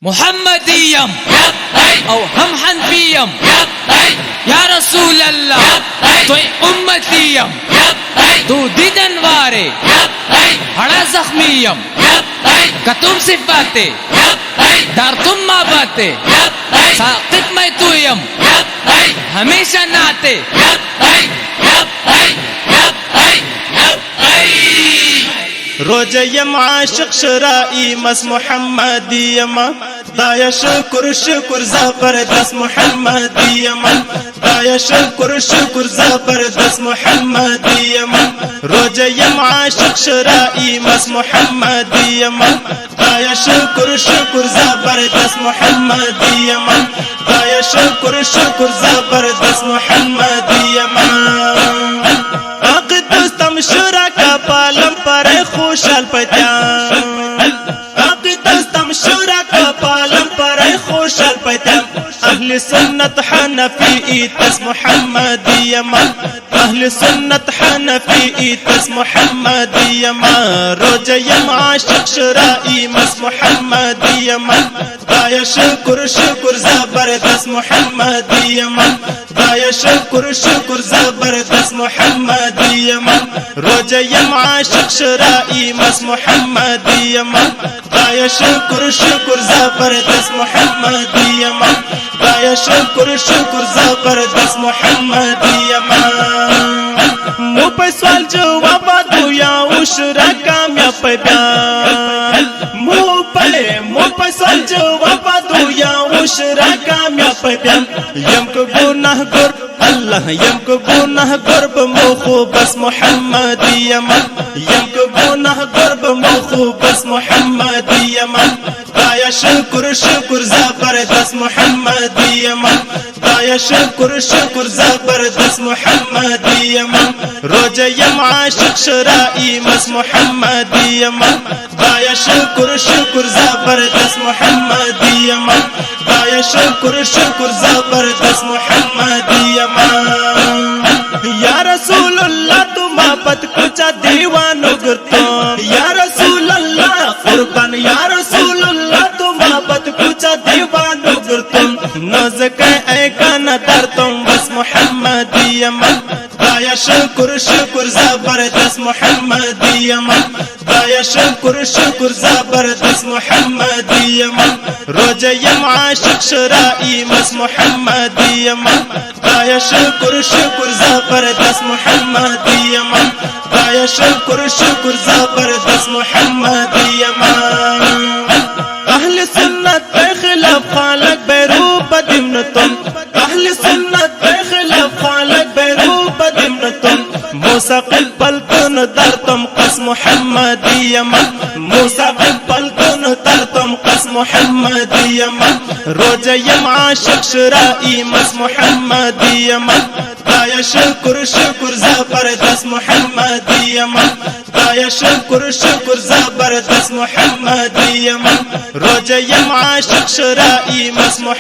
محمديم او هم حنفيم يا رسول الله توي امتيم تو دیدن وارے بڑا زخمیم کا تم صفاتے دار تم ماں باتے ساقب میں تویم ہمیشہ ناتے روجه یم عاشق شرائی مس محمدی یم دایا شکر زبردست محمدی یم دایا شکر زبردست محمدی یم روجه یم عاشق شرائی مس محمدی یم دایا شکر زبردست محمدی یم دایا شکر زبردست محمدی یم اقدستم شرکا پالم پر خوشال پتیام اقدستم شرکا پالم پر خوشال پتیام اهل سنت حنفی تس محمدی یم اهل سنت حنفی تس محمدی یم روجه یم عاشق شرائی مس محمدی یم دایا شکر زبردست محمدی یم دایا شکر زبردست محمدی یم روجه یم عاشق شرائی مس محمدی یم دایا شکر زبردست محمدی یم دایا شکر زبردست محمدی یم مو پہ سوال جواب دو یا عشرہ کامیاب بیان مو پہ سوال جواب دو یا عشرہ کامیاب بیان یم کو گناہ گر اللہ یم کو گناہ گر بمخو بس محمدی یم یم کو گناہ گر بمخو بس محمدی یم دایا شکر زبردست محمدی یم دایا شکر زبردست محمدی یم روجه یم عاشق شرائی مس محمدی یم دایا شکر زبردست محمدی یم دایا شکر زبردست محمدی یم یا رسول اللہ تو محبت کچا دیوانو گرتم یا رسول اللہ قربان یا رسول اللہ تو محبت کچا دیوانو گرتم نازک اے کانا درتم بس محمدی یم دایا شکر زبردست محمدی یم دایا شکر زبردست محمدی یم روجه یم عاشق شرائی مس محمدی یم دایا شکر زبردست محمدی یم دایا شکر زبردست محمدی یم اہل سنت پہ خلاف خالق بیرو بدمنتم اہل سنت پہ خلاف خالق بیرو بدمنتم موسیٰ قبل کن درتم قس محمدی یم موسیٰ قبل کن درتم قس محمدی یم روجه یم عاشق شرائی مس محمدی یم دایا شکر زبردست محمدی یم دایا شکر زبردست محمدی یم روجه یم عاشق شرائی مس محمدی